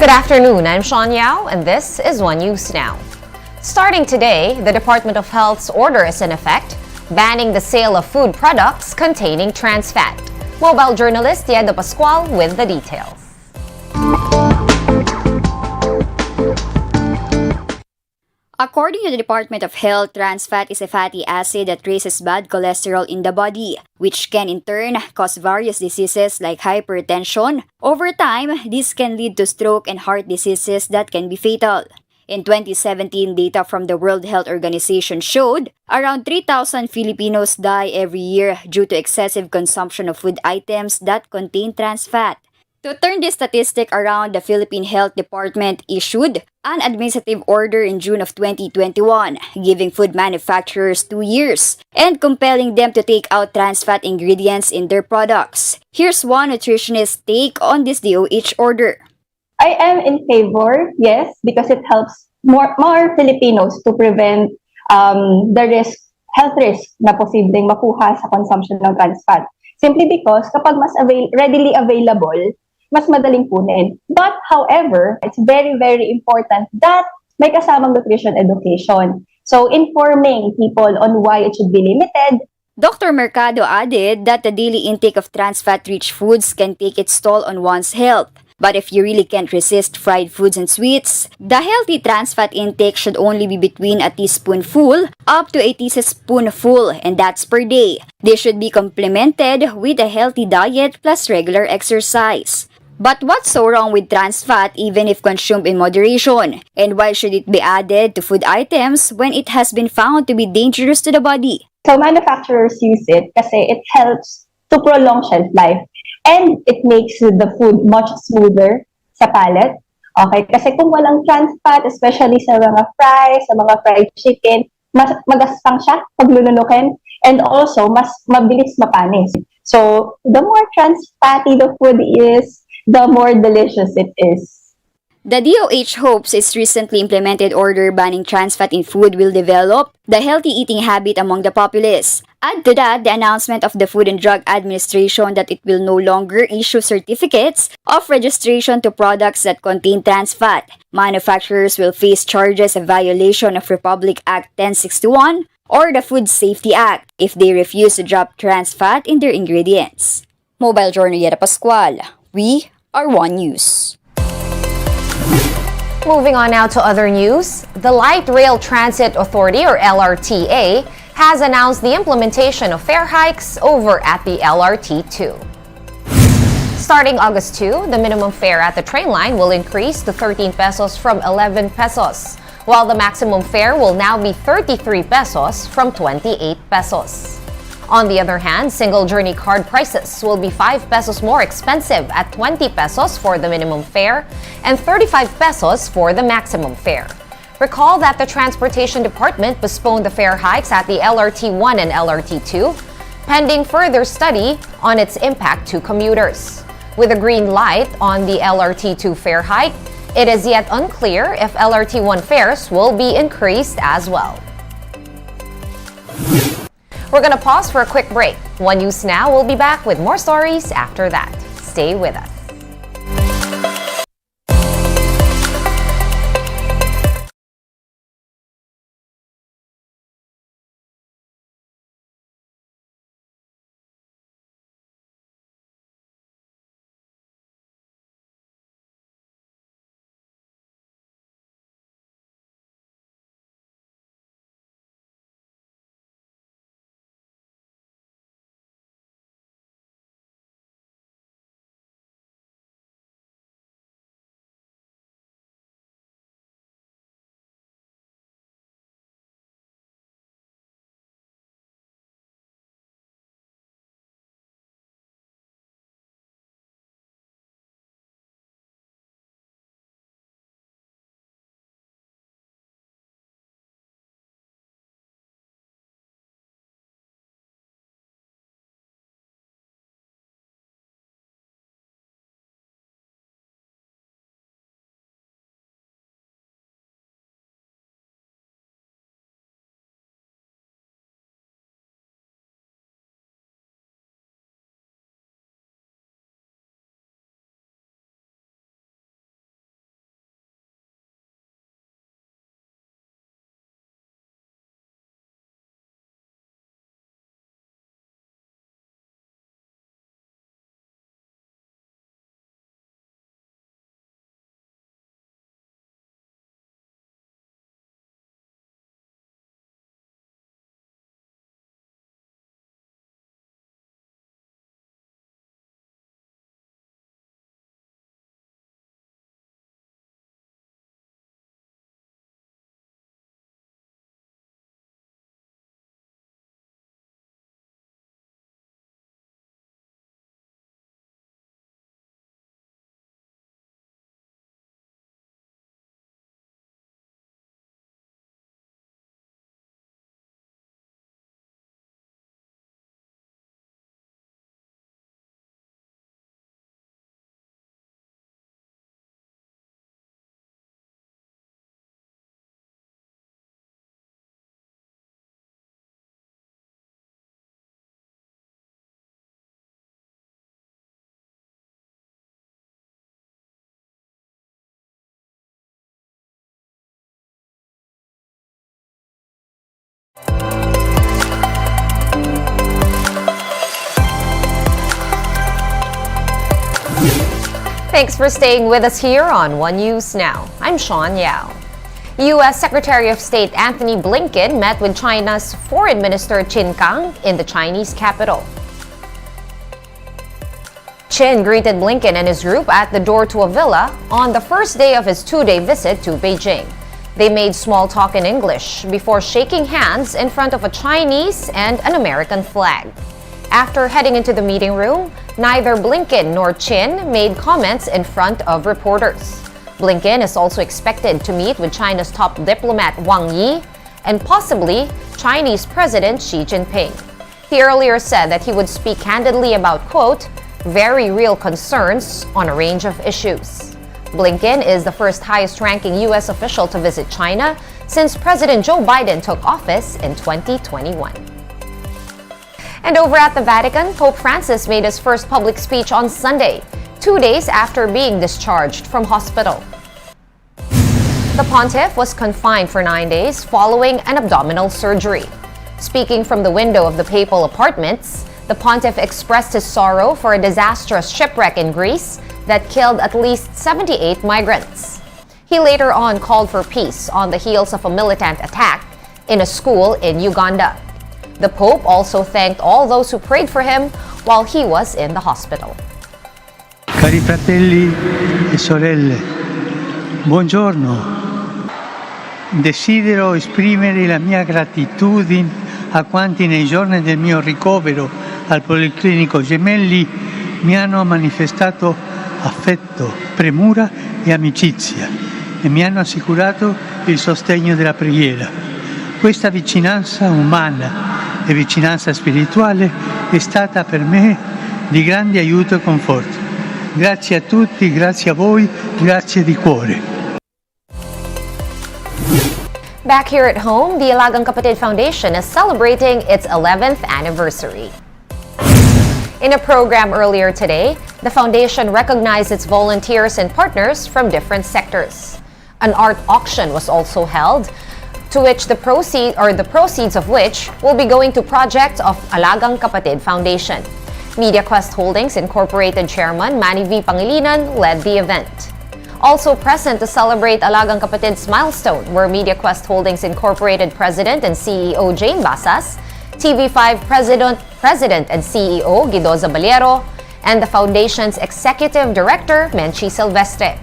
Good afternoon, I'm Sean Yao, and this is One News Now. Starting today, the Department of Health's order is in effect, banning the sale of food products containing trans fat. Mobile journalist Yedo Pascual with the details. According to the Department of Health, trans fat is a fatty acid that raises bad cholesterol in the body, which can in turn cause various diseases like hypertension. Over time, this can lead to stroke and heart diseases that can be fatal. In 2017, data from the World Health Organization showed around 3,000 Filipinos die every year due to excessive consumption of food items that contain trans fat. To turn this statistic around, the Philippine Health Department issued an administrative order in June of 2021, giving food manufacturers 2 years and compelling them to take out trans fat ingredients in their products. Here's one nutritionist's take on this DOH order. I am in favor, yes, because it helps more Filipinos to prevent health risk na posibleng makuha sa consumption ng trans fat. Simply because kapag mas readily available, mas madaling kunin. But however, it's very, very important that may kasamang nutrition education. So informing people on why it should be limited. Dr. Mercado added that the daily intake of trans fat-rich foods can take its toll on one's health. But if you really can't resist fried foods and sweets, the healthy trans fat intake should only be between a teaspoonful up to a teaspoonful, and that's per day. They should be complemented with a healthy diet plus regular exercise. But what's so wrong with trans fat even if consumed in moderation? And why should it be added to food items when it has been found to be dangerous to the body? So manufacturers use it kasi it helps to prolong shelf life. And it makes the food much smoother sa palate. Okay? Kasi kung walang trans fat, especially sa mga fries, sa mga fried chicken, mas magaspang siya pag lulunukin. And also, mas mabilis mapanis. So, the more trans fatty the food is, the more delicious it is. The DOH hopes its recently implemented order banning trans fat in food will develop the healthy eating habit among the populace. Add to that the announcement of the Food and Drug Administration that it will no longer issue certificates of registration to products that contain trans fat. Manufacturers will face charges of violation of Republic Act 1061 or the Food Safety Act if they refuse to drop trans fat in their ingredients. Mobile Journal Yedo Pascual. We are One News. Moving on now to other news, the Light Rail Transit Authority, or LRTA, has announced the implementation of fare hikes over at the LRT2. Starting August 2, the minimum fare at the train line will increase to 13 pesos from 11 pesos, while the maximum fare will now be 33 pesos from 28 pesos. On the other hand, single journey card prices will be 5 pesos more expensive at 20 pesos for the minimum fare and 35 pesos for the maximum fare. Recall that the Transportation Department postponed the fare hikes at the LRT1 and LRT2, pending further study on its impact to commuters. With a green light on the LRT2 fare hike, it is yet unclear if LRT1 fares will be increased as well. We're going to pause for a quick break. One News Now will be back with more stories after that. Stay with us. Thanks for staying with us here on One News Now. I'm Sean Yao. U.S. Secretary of State Anthony Blinken met with China's Foreign Minister Qin Gang in the Chinese capital. Qin greeted Blinken and his group at the door to a villa on the first day of his two-day visit to Beijing. They made small talk in English before shaking hands in front of a Chinese and an American flag. After heading into the meeting room, neither Blinken nor Qin made comments in front of reporters. Blinken is also expected to meet with China's top diplomat Wang Yi and possibly Chinese President Xi Jinping. He earlier said that he would speak candidly about, quote, very real concerns on a range of issues. Blinken is the first highest-ranking U.S. official to visit China since President Joe Biden took office in 2021. And over at the Vatican, Pope Francis made his first public speech on Sunday, 2 days after being discharged from hospital. The pontiff was confined for 9 days following an abdominal surgery. Speaking from the window of the papal apartments, the pontiff expressed his sorrow for a disastrous shipwreck in Greece that killed at least 78 migrants. He later on called for peace on the heels of a militant attack in a school in Uganda. The Pope also thanked all those who prayed for him while he was in the hospital. Cari fratelli e sorelle, buongiorno. Desidero esprimere la mia gratitudine a quanti nei giorni del mio ricovero al Policlinico Gemelli mi hanno manifestato affetto, premura e amicizia e mi hanno assicurato il sostegno della preghiera. Questa vicinanza umana e vicinanza spirituale è stata per me di grande aiuto e conforto. Grazie a tutti, grazie a voi, grazie di cuore. Back here at home, the Alagang Kapatid Foundation is celebrating its 11th anniversary. In a program earlier today, the foundation recognized its volunteers and partners from different sectors. An art auction was also held, to which the proceeds of which will be going to projects of Alagang Kapatid Foundation. MediaQuest Holdings Incorporated Chairman Manny V. Pangilinan led the event. Also present to celebrate Alagang Kapatid's milestone were MediaQuest Holdings Incorporated President and CEO Jane Basas, TV5 President and CEO Guido Zabaliero, and the foundation's Executive Director Menchi Silvestre.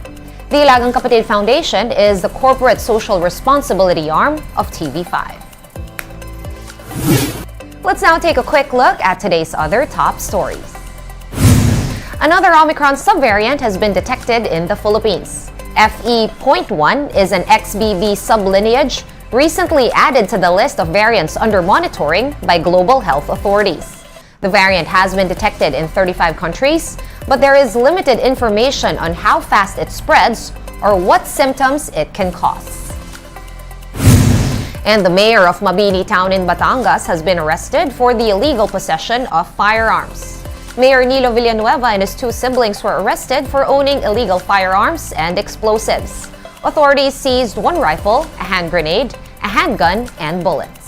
The Alagang Kapatid Foundation is the corporate social responsibility arm of TV5. Let's now take a quick look at today's other top stories. Another Omicron subvariant has been detected in the Philippines. FE.1 is an XBB sublineage recently added to the list of variants under monitoring by global health authorities. The variant has been detected in 35 countries, but there is limited information on how fast it spreads or what symptoms it can cause. And the mayor of Mabini town in Batangas has been arrested for the illegal possession of firearms. Mayor Nilo Villanueva and his two siblings were arrested for owning illegal firearms and explosives. Authorities seized one rifle, a hand grenade, a handgun, and bullets.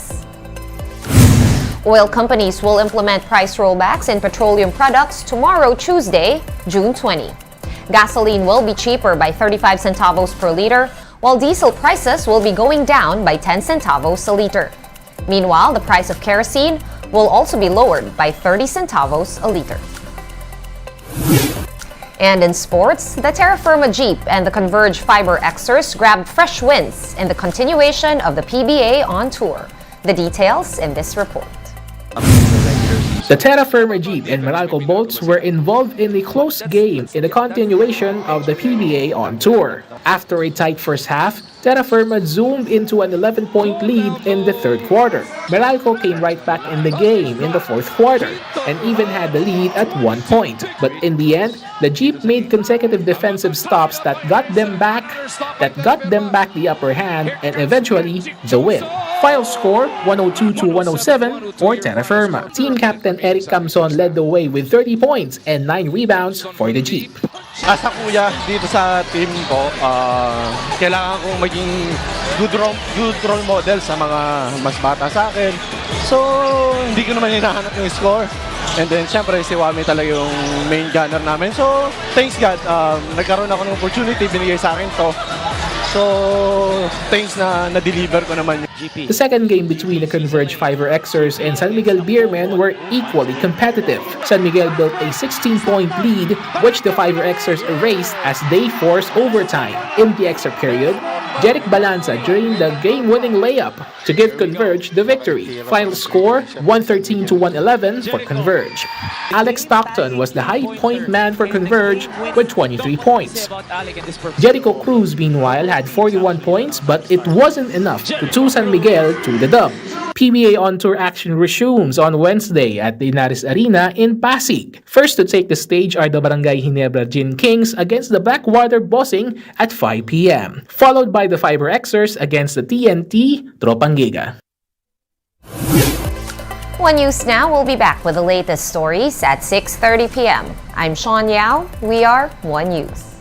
Oil companies will implement price rollbacks in petroleum products tomorrow, Tuesday, June 20. Gasoline will be cheaper by 35 centavos per liter, while diesel prices will be going down by 10 centavos a liter. Meanwhile, the price of kerosene will also be lowered by 30 centavos a liter. And in sports, the Terra Firma Jeep and the Converge Fiber Xers grabbed fresh wins in the continuation of the PBA on tour. The details in this report. The Terra Firma Jeep and Meralco Bolts were involved in a close game in the continuation of the PBA on tour. After a tight first half, Terra Firma zoomed into an 11-point lead in the third quarter. Meralco came right back in the game in the fourth quarter and even had the lead at 1 point. But in the end, the Jeep made consecutive defensive stops that got them back the upper hand and eventually the win. Final score 102-107 for Terra Firma. Team captain Eric Camson led the way with 30 points and 9 rebounds for the Jeep. As a kuya dito sa team ko, kailangan kong maging good role model sa mga mas bata sa akin. So, hindi ko naman hinahanap yung score. And then, syempre, si Wami talaga yung main gunner namin. So, thanks God, nagkaroon ako ng opportunity, binigay sa akin to. So, thanks na na-deliver ko naman yung GP. The second game between the Converge Fiber Xers and San Miguel Beermen were equally competitive. San Miguel built a 16-point lead, which the Fiber Xers erased as they forced overtime. In the extra period, Jeric Balanza drained the game-winning layup to give Converge the victory. Final score, 113 to 111 for Converge. Alex Stockton was the high point man for Converge with 23 points. Jericho Cruz, meanwhile, had 41 points, but it wasn't enough to tow San Miguel to the dub. PBA On Tour action resumes on Wednesday at the Inaris Arena in Pasig. First to take the stage are the Barangay Ginebra Gin Kings against the Blackwater Bossing at 5 p.m., followed by the Fiber Xers against the TNT Tropanggiga. One News Now will be back with the latest stories at 6:30 p.m. I'm Sean Yao. We are One News.